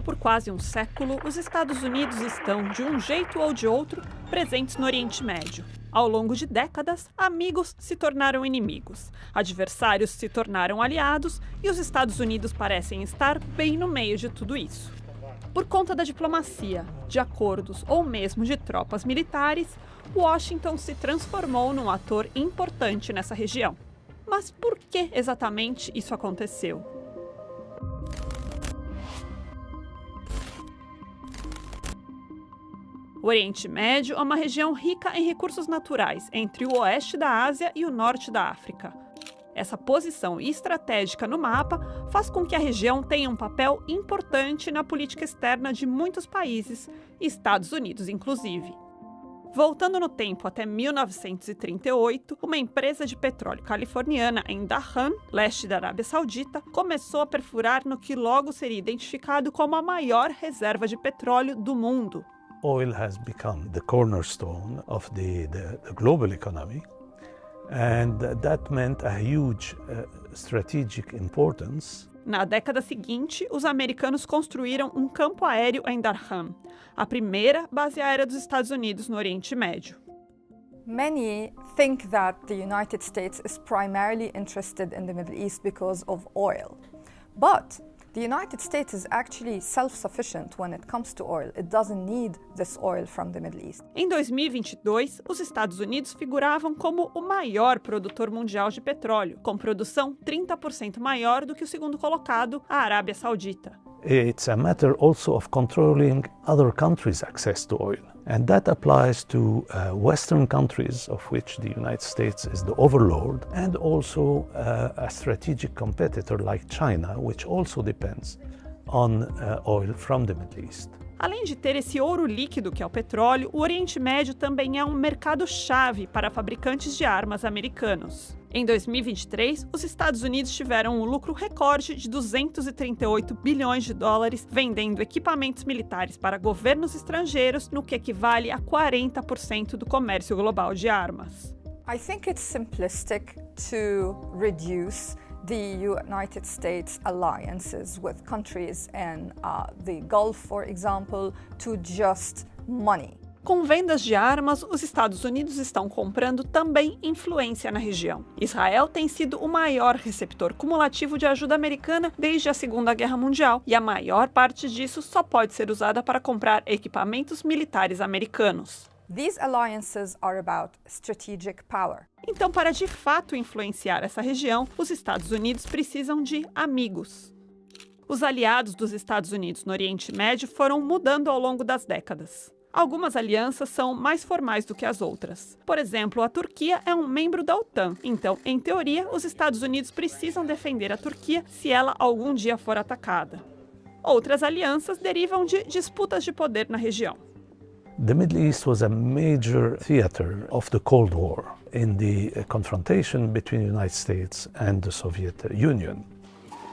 Por quase um século, os Estados Unidos estão, de um jeito ou de outro, presentes no Oriente Médio. Ao longo de décadas, amigos se tornaram inimigos, adversários se tornaram aliados e os Estados Unidos parecem estar bem no meio de tudo isso. Por conta da diplomacia, de acordos ou mesmo de tropas militares, Washington se transformou num ator importante nessa região. Mas por que exatamente isso aconteceu? O Oriente Médio é uma região rica em recursos naturais entre o oeste da Ásia e o norte da África. Essa posição estratégica no mapa faz com que a região tenha um papel importante na política externa de muitos países, Estados Unidos inclusive. Voltando no tempo até 1938, uma empresa de petróleo californiana em Dhahran, leste da Arábia Saudita, começou a perfurar no que logo seria identificado como a maior reserva de petróleo do mundo. Oil has become the cornerstone of the global economy, and that meant a huge strategic importance. Na década seguinte, os americanos construíram um campo aéreo em Dhahran, a primeira base aérea dos Estados Unidos no Oriente Médio. Many think that the United States is primarily interested in the Middle East because of oil, but the United States is actually self-sufficient when it comes to oil. It doesn't need this oil from the Middle East. Em 2022, os Estados Unidos figuravam como o maior produtor mundial de petróleo, com produção 30% maior do que o segundo colocado, a Arábia Saudita. It's a matter also of controlling other countries' access to oil. And that applies to Western countries, of which the United States is the overlord, and also a strategic competitor like China, which also depends on oil from the Middle East. Além de ter esse ouro líquido que é o petróleo, o Oriente Médio também é um mercado-chave para fabricantes de armas americanos. Em 2023, os Estados Unidos tiveram um lucro recorde de 238 bilhões de dólares vendendo equipamentos militares para governos estrangeiros, no que equivale a 40% do comércio global de armas. I think it's simplistic to reduce the United States alliances with countries in the Gulf, for example, to just money. Com vendas de armas, os Estados Unidos estão comprando também influência na região. Israel tem sido o maior receptor cumulativo de ajuda americana desde a Segunda Guerra Mundial, e a maior parte disso só pode ser usada para comprar equipamentos militares americanos. These alliances are about strategic power. Então, para de fato influenciar essa região, os Estados Unidos precisam de amigos. Os aliados dos Estados Unidos no Oriente Médio foram mudando ao longo das décadas. Algumas alianças são mais formais do que as outras. Por exemplo, a Turquia é um membro da OTAN, então, em teoria, os Estados Unidos precisam defender a Turquia se ela algum dia for atacada. Outras alianças derivam de disputas de poder na região. The Middle East was a major theater of the Cold War in the confrontation between the United States and the Soviet Union.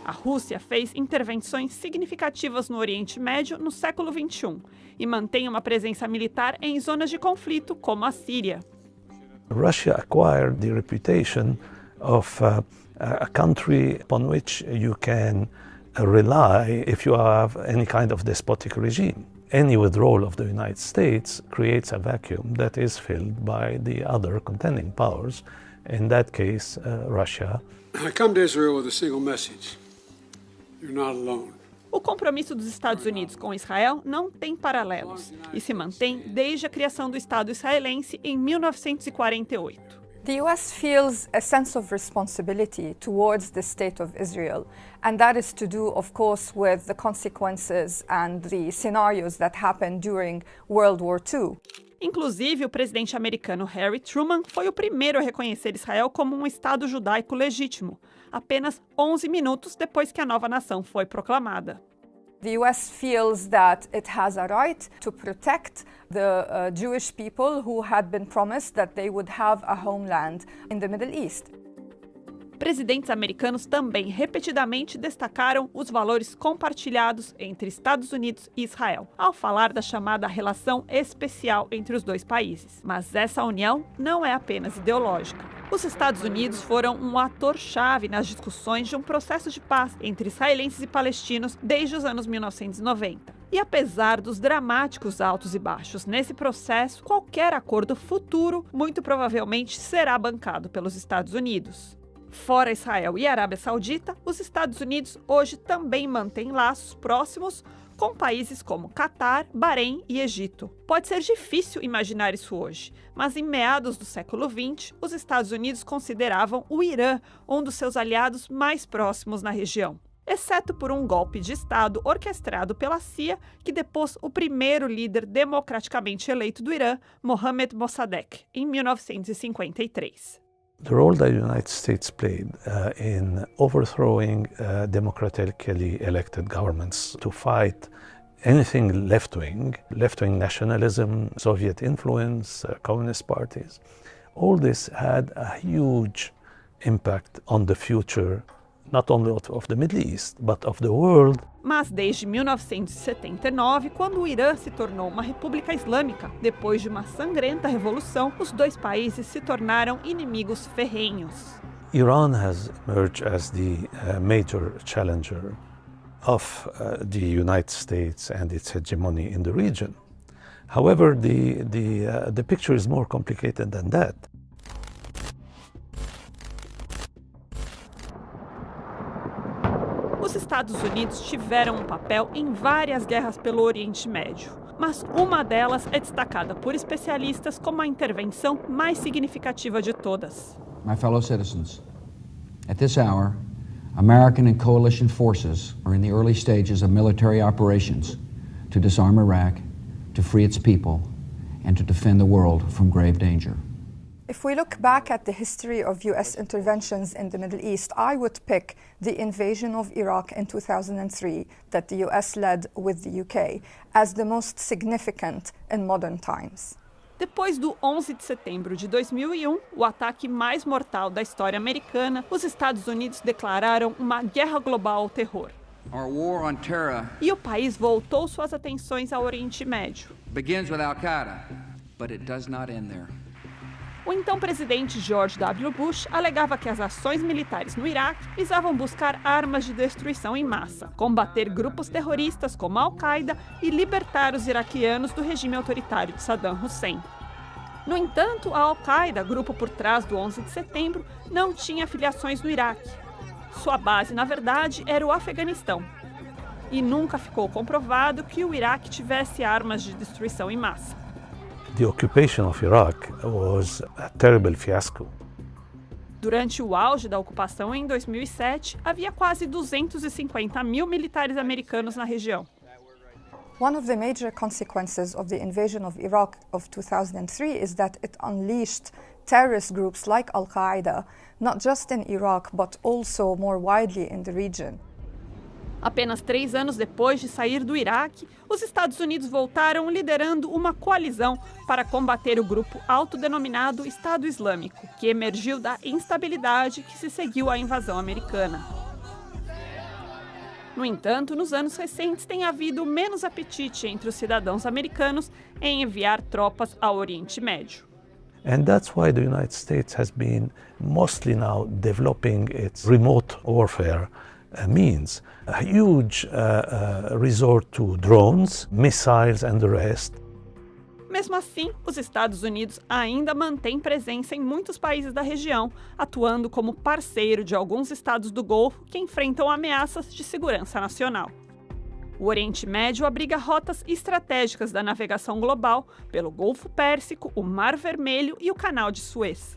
A Rússia fez intervenções significativas no Oriente Médio no século XXI e mantém uma presença militar em zonas de conflito, como a Síria. Russia acquired the reputation of a country upon which you can rely if you have any kind of despotic regime. Any withdrawal of the United States creates a vacuum that is filled by the other contending powers, in that case, Russia. I come to Israel with a single message. You're not alone. O compromisso dos Estados Unidos com Israel não tem paralelos e se mantém desde a criação do Estado israelense em 1948. The US feels a sense of responsibility towards the state of Israel, and that is to do, of course, with the consequences and the scenarios that happened during World War II. Inclusive, o presidente americano Harry Truman foi o primeiro a reconhecer Israel como um Estado judaico legítimo, apenas 11 minutos depois que a nova nação foi proclamada. The US feels that it has a right to protect the Jewish people who had been promised that they would have a homeland in the Middle East. Presidentes americanos também repetidamente destacaram os valores compartilhados entre Estados Unidos e Israel, ao falar da chamada relação especial entre os dois países. Mas essa união não é apenas ideológica. Os Estados Unidos foram um ator-chave nas discussões de um processo de paz entre israelenses e palestinos desde os anos 1990. E apesar dos dramáticos altos e baixos nesse processo, qualquer acordo futuro muito provavelmente será bancado pelos Estados Unidos. Fora Israel e Arábia Saudita, os Estados Unidos hoje também mantêm laços próximos com países como Catar, Bahrein e Egito. Pode ser difícil imaginar isso hoje, mas em meados do século XX, os Estados Unidos consideravam o Irã um dos seus aliados mais próximos na região, exceto por um golpe de Estado orquestrado pela CIA que depôs o primeiro líder democraticamente eleito do Irã, Mohammad Mossadegh, em 1953. The role that the United States played in overthrowing democratically elected governments to fight anything left-wing nationalism, Soviet influence, communist parties, all this had a huge impact on the future, not only of the Middle East, but of the world. Mas desde 1979, quando o Irã se tornou uma república islâmica, depois de uma sangrenta revolução, os dois países se tornaram inimigos ferrenhos. Iran has emerged as the major challenger of the United States and its hegemony in the region. However, the picture is more complicated than that. Os Estados Unidos tiveram um papel em várias guerras pelo Oriente Médio, mas uma delas é destacada por especialistas como a intervenção mais significativa de todas. My fellow citizens, at this hour, American and coalition forces are in the early stages of military operations to disarm Iraq, to free its people, and to defend the world from grave danger. If we look back at the history of US interventions in the Middle East, I would pick the invasion of Iraq in 2003 that the US led with the UK as the most significant in modern times. Depois do 11 de setembro de 2001, o ataque mais mortal da história americana, os Estados Unidos declararam uma guerra global ao terror. Our war on terror E o país voltou suas atenções ao Oriente Médio. begins with Al-Qaeda, but it does not end there. O então presidente George W. Bush alegava que as ações militares no Iraque visavam buscar armas de destruição em massa, combater grupos terroristas como a Al-Qaeda e libertar os iraquianos do regime autoritário de Saddam Hussein. No entanto, a Al-Qaeda, grupo por trás do 11 de setembro, não tinha afiliações no Iraque. Sua base, na verdade, era o Afeganistão. E nunca ficou comprovado que o Iraque tivesse armas de destruição em massa. The occupation of Iraq was a terrible fiasco. Durante o auge da ocupação em 2007, havia quase 250 mil militares americanos na região. One of the major consequences of the invasion of Iraq of 2003 is that it unleashed terrorist groups like Al-Qaeda, not just in Iraq, but also more widely in the region. Apenas 3 anos depois de sair do Iraque, os Estados Unidos voltaram liderando uma coalizão para combater o grupo autodenominado Estado Islâmico, que emergiu da instabilidade que se seguiu à invasão americana. No entanto, nos anos recentes tem havido menos apetite entre os cidadãos americanos em enviar tropas ao Oriente Médio. And that's why the United States has been mostly now developing its remote warfare means. A huge resort to drones, missiles and the rest. Mesmo assim, os Estados Unidos ainda mantêm presença em muitos países da região, atuando como parceiro de alguns estados do Golfo que enfrentam ameaças de segurança nacional. O Oriente Médio abriga rotas estratégicas da navegação global pelo Golfo Pérsico, o Mar Vermelho e o Canal de Suez.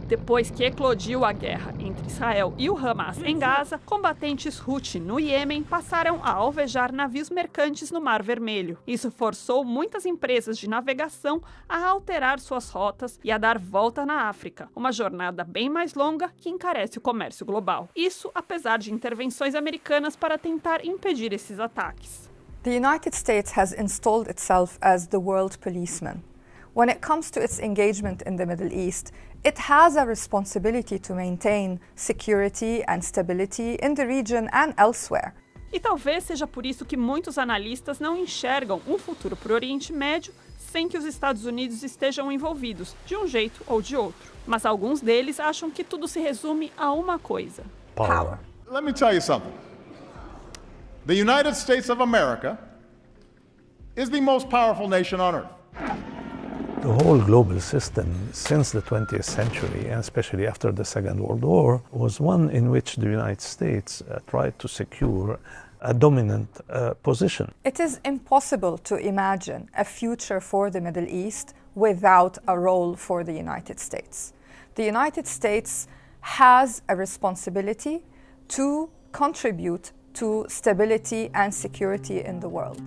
Depois que eclodiu a guerra entre Israel e o Hamas em Gaza, combatentes Houthi no Iêmen passaram a alvejar navios mercantes no Mar Vermelho. Isso forçou muitas empresas de navegação a alterar suas rotas e a dar volta na África, uma jornada bem mais longa que encarece o comércio global. Isso apesar de intervenções americanas para tentar impedir esses ataques. The United States has installed itself as the world policeman. When it comes to its engagement in the Middle East, it has a responsibility to maintain security and stability in the region and elsewhere. E talvez seja por isso que muitos analistas não enxergam um futuro para o Oriente Médio sem que os Estados Unidos estejam envolvidos, de um jeito ou de outro. Mas alguns deles acham que tudo se resume a uma coisa: Power. Let me tell you something. The United States of America is the most powerful nation on earth. The whole global system since the 20th century, and especially after the Second World War, was one in which the United States tried to secure a dominant position. It is impossible to imagine a future for the Middle East without a role for the United States. The United States has a responsibility to contribute to stability and security in the world.